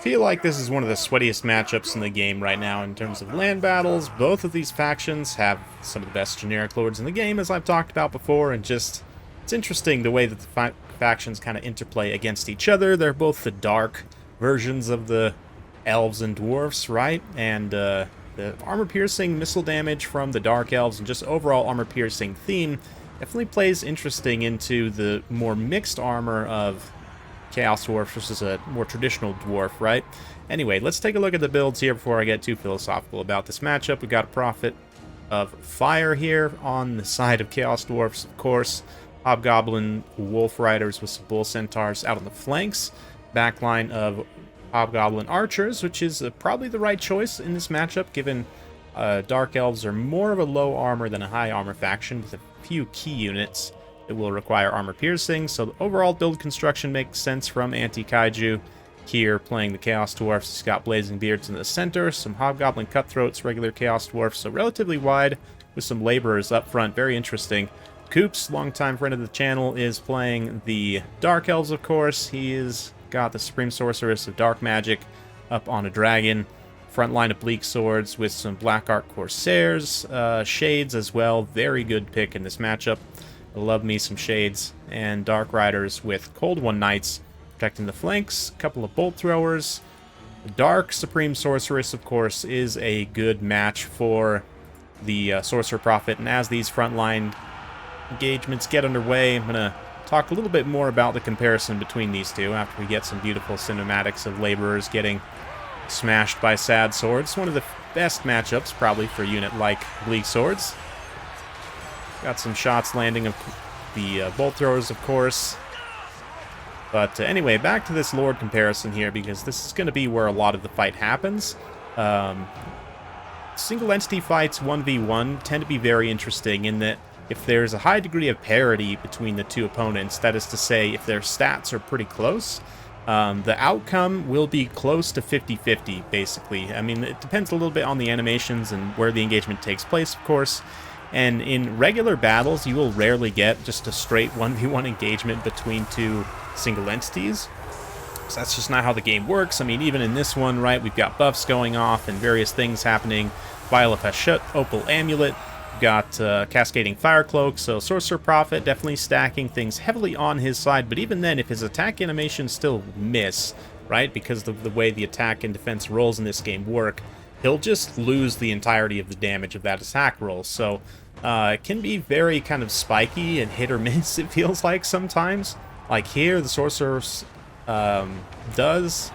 feel like this is one of the sweatiest matchups in the game right now in terms of land battles. Both of these factions have some of the best generic lords in the game, as I've talked about before, and just, it's interesting the way that the factions kind of interplay against each other. They're both the dark versions of the Elves and Dwarfs, right? And the armor-piercing missile damage from the Dark Elves and just overall armor-piercing theme definitely plays interesting into the more mixed armor of Chaos Dwarf versus a more traditional Dwarf, right? Anyway, let's take a look at the builds here before I get too philosophical about this matchup. We got a Prophet of Fire here on the side of Chaos Dwarfs, of course. Hobgoblin Wolf Riders with some Bull Centaurs out on the flanks. Backline of Hobgoblin Archers, which is probably the right choice in this matchup, given Dark Elves are more of a low armor than a high armor faction with a few key units. It will require armor piercing, so the overall build construction makes sense from Anti-Kaiju. Here, playing the Chaos Dwarfs, he's got Blazing Beards in the center, some Hobgoblin Cutthroats, regular Chaos Dwarfs, so relatively wide with some Laborers up front. Very interesting. Coops, longtime friend of the channel, is playing the Dark Elves, of course. He is got the Supreme Sorceress of Dark Magic up on a dragon. Front line of Bleak Swords with some Black Ark Corsairs, Shades as well. Very good pick in this matchup. I love me some Shades, and Dark Riders with Cold One Knights protecting the flanks, a couple of Bolt Throwers. The Dark Supreme Sorceress, of course, is a good match for the Sorcerer Prophet, and as these frontline engagements get underway, I'm going to talk a little bit more about the comparison between these two after we get some beautiful cinematics of Laborers getting smashed by Sad Swords. One of the best matchups, probably, for a unit like Bleak Swords. Got some shots landing of the Bolt Throwers, of course. But anyway, back to this Lord comparison here, because this is going to be where a lot of the fight happens. Single entity fights 1v1 tend to be very interesting in that if there's a high degree of parity between the two opponents, that is to say, if their stats are pretty close, the outcome will be close to 50-50, basically. I mean, it depends a little bit on the animations and where the engagement takes place, of course. And in regular battles, you will rarely get just a straight 1v1 engagement between two single entities. So that's just not how the game works. I mean, even in this one, right, we've got buffs going off and various things happening. Vial of Hashut, Opal Amulet, we've got Cascading Fire Cloak, so Sorcerer Prophet definitely stacking things heavily on his side. But even then, if his attack animations still miss, right, because of the way the attack and defense rolls in this game work, he'll just lose the entirety of the damage of that attack roll. So it can be very kind of spiky and hit or miss, it feels like sometimes. Like here, the Sorcerer does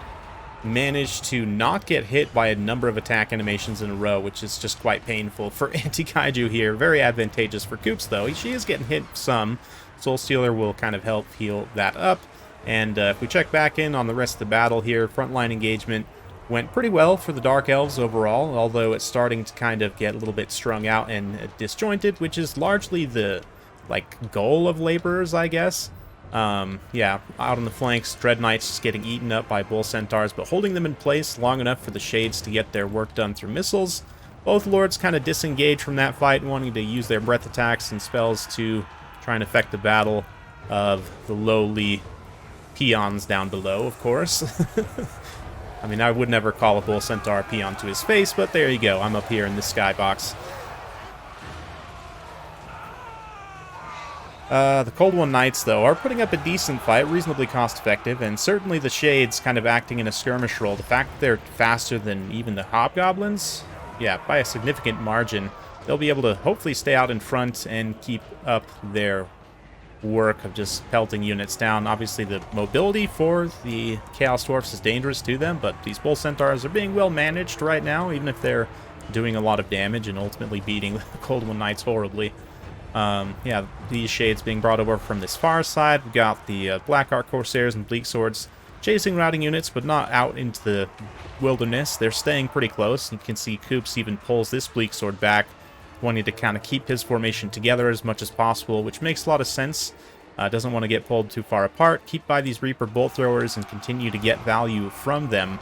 manage to not get hit by a number of attack animations in a row, which is just quite painful for Anti-Kaiju here. Very advantageous for Coops, though. She is getting hit some. Soul Stealer will kind of help heal that up. And if we check back in on the rest of the battle here, frontline engagement went pretty well for the Dark Elves overall, although it's starting to kind of get a little bit strung out and disjointed, which is largely the, like, goal of Laborers, I guess. Yeah, out on the flanks, Dread Knights just getting eaten up by Bull Centaurs, but holding them in place long enough for the Shades to get their work done through missiles. Both Lords kind of disengage from that fight, wanting to use their breath attacks and spells to try and affect the battle of the lowly peons down below, of course. I mean, I would never call a Bull Centaur a peon to his face, but there you go. I'm up here in the skybox. The Cold One Knights, though, are putting up a decent fight, reasonably cost-effective, and certainly the Shades kind of acting in a skirmish role. The fact that they're faster than even the Hobgoblins, yeah, by a significant margin, they'll be able to hopefully stay out in front and keep up their work of just pelting units down. Obviously, the mobility for the Chaos Dwarfs is dangerous to them, but these Bull Centaurs are being well managed right now, even if they're doing a lot of damage and ultimately beating the Cold One Knights horribly. Yeah, these Shades being brought over from this far side. We've got the Black Ark Corsairs and Bleak Swords chasing routing units, but not out into the wilderness. They're staying pretty close. You can see Coops even pulls this Bleak Sword back, wanting to kind of keep his formation together as much as possible, which makes a lot of sense. Doesn't want to get pulled too far apart. Keep by these Reaper Bolt Throwers and continue to get value from them,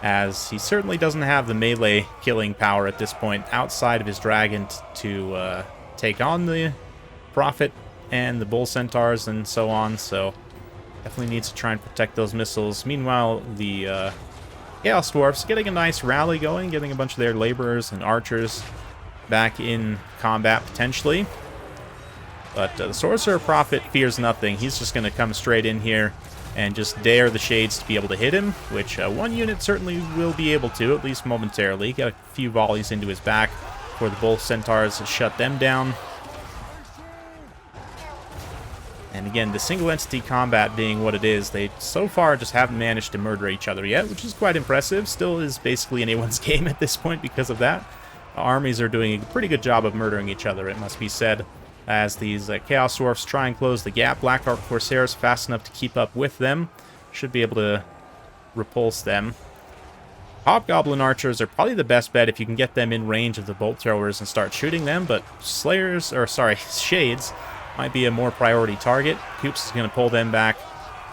as he certainly doesn't have the melee killing power at this point outside of his dragon to take on the Prophet and the Bull Centaurs and so on. So Definitely needs to try and protect those missiles. Meanwhile, the Chaos Dwarfs getting a nice rally going, getting a bunch of their laborers and archers back in combat potentially. But the Sorcerer Prophet fears nothing. He's just going to come straight in here and just dare the Shades to be able to hit him, which one unit certainly will be able to, at least momentarily. Get a few volleys into his back for the Bull Centaurs to shut them down. And again, the single entity combat being what it is, they so far just haven't managed to murder each other yet, which is quite impressive. Still is basically anyone's game at this point because of that. Armies are doing a pretty good job of murdering each other, it must be said, as these Chaos Dwarfs try and close the gap. Black Ark Corsairs fast enough to keep up with them. Should be able to repulse them. Hobgoblin Archers are probably the best bet if you can get them in range of the bolt throwers and start shooting them, but Shades might be a more priority target. Koops is going to pull them back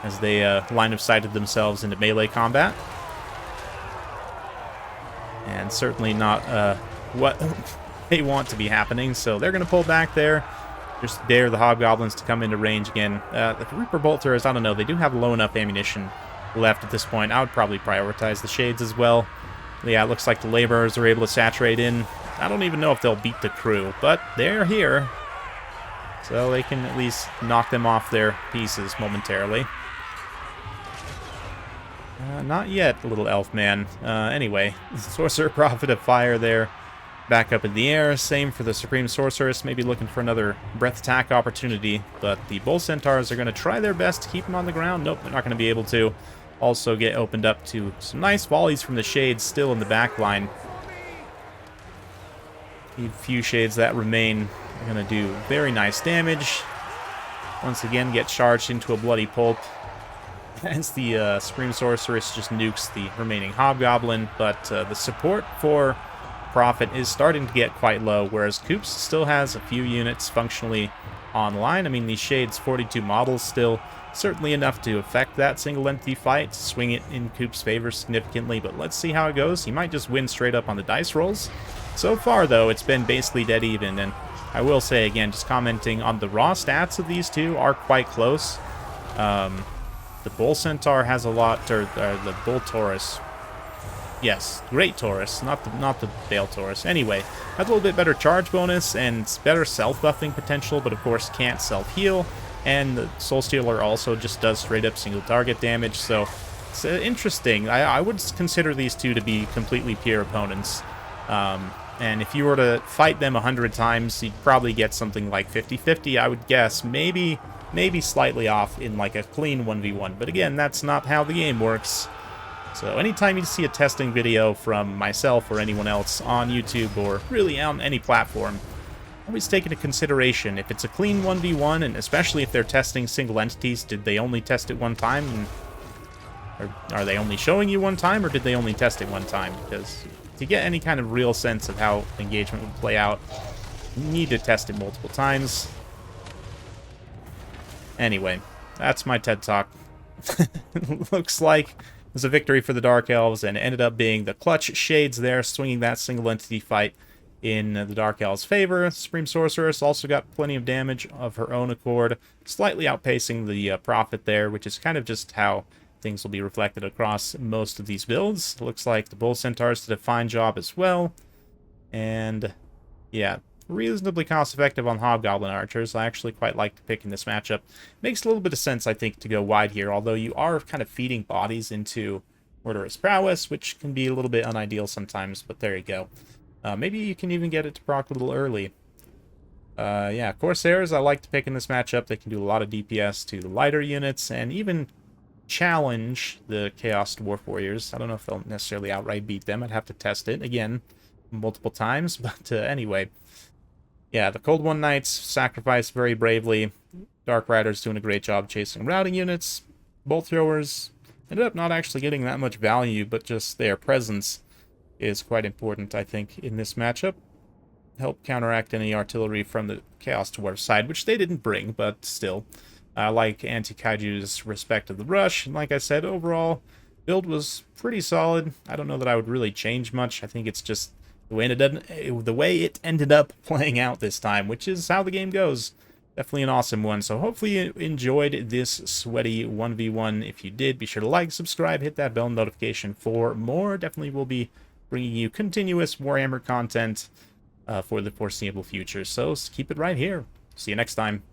as they line of sighted themselves into melee combat. And certainly not what they want to be happening, so they're going to pull back there. Just dare the Hobgoblins to come into range again. The Reaper Bolters, I don't know, they do have low enough ammunition left at this point. I would probably prioritize the Shades as well. Yeah, it looks like the Laborers are able to saturate in. I don't even know if they'll beat the crew, but they're here. So they can at least knock them off their pieces momentarily. Not yet, little elf man. Anyway, Sorcerer Prophet of Fire there. Back up in the air. Same for the Supreme Sorceress. Maybe looking for another breath attack opportunity. But the Bull Centaurs are going to try their best to keep them on the ground. Nope, they're not going to be able to. Also get opened up to some nice volleys from the Shades still in the back line. The few Shades that remain are going to do very nice damage. Once again, get charged into a bloody pulp. As the Supreme Sorceress just nukes the remaining Hobgoblin. But the support for Prophet is starting to get quite low, whereas Koops still has a few units functionally online. I mean, these Shades 42 models still certainly enough to affect that single entity fight, swing it in Koops' favor significantly, but let's see how it goes. He might just win straight up on the dice rolls. So far, though, it's been basically dead even, and I will say again, just commenting on the raw stats of these two are quite close. The Bull Centaur has a lot, or the Bull Taurus. Yes, Great Taurus, not the Bale Taurus. Anyway, has a little bit better charge bonus and better self-buffing potential, but of course can't self-heal. And the Soul Stealer also just does straight-up single target damage, so it's interesting. I would consider these two to be completely peer opponents. And if you were to fight them 100 times, you'd probably get something like 50-50, I would guess. Maybe slightly off in like a clean 1v1. But again, that's not how the game works. So anytime you see a testing video from myself or anyone else on YouTube or really on any platform, always take into consideration if it's a clean 1v1, and especially if they're testing single entities, did they only test it one time? Or are they only showing you one time, or did they only test it one time? Because to get any kind of real sense of how engagement would play out, you need to test it multiple times. Anyway, that's my TED Talk. Looks like it was a victory for the Dark Elves, and it ended up being the clutch Shades there, swinging that single entity fight in the Dark Elves' favor. Supreme Sorceress also got plenty of damage of her own accord, slightly outpacing the Prophet there, which is kind of just how things will be reflected across most of these builds. It looks like the Bull Centaurs did a fine job as well. And yeah, reasonably cost-effective on Hobgoblin Archers. I actually quite like the pick in this matchup. Makes a little bit of sense, I think, to go wide here, although you are kind of feeding bodies into Murderous Prowess, which can be a little bit unideal sometimes, but there you go. Maybe you can even get it to proc a little early. Yeah, Corsairs I like to pick in this matchup. They can do a lot of DPS to the lighter units, and even challenge the Chaos Dwarf Warriors. I don't know if they'll necessarily outright beat them. I'd have to test it, again, multiple times, but anyway. Yeah, the Cold One Knights sacrifice very bravely. Dark Riders doing a great job chasing routing units. Bolt Throwers ended up not actually getting that much value, but just their presence is quite important, I think, in this matchup. Help counteract any artillery from the Chaos Dwarf side, which they didn't bring, but still. I like Anti-Kaiju's respect of the rush, and like I said, overall, build was pretty solid. I don't know that I would really change much. I think it's just the way it ended up playing out this time, which is how the game goes. definitely an awesome one. So hopefully you enjoyed this sweaty 1v1. If you did, be sure to like, subscribe, hit that bell notification for more. Definitely will be bringing you continuous Warhammer content for the foreseeable future. So keep it right here. See you next time.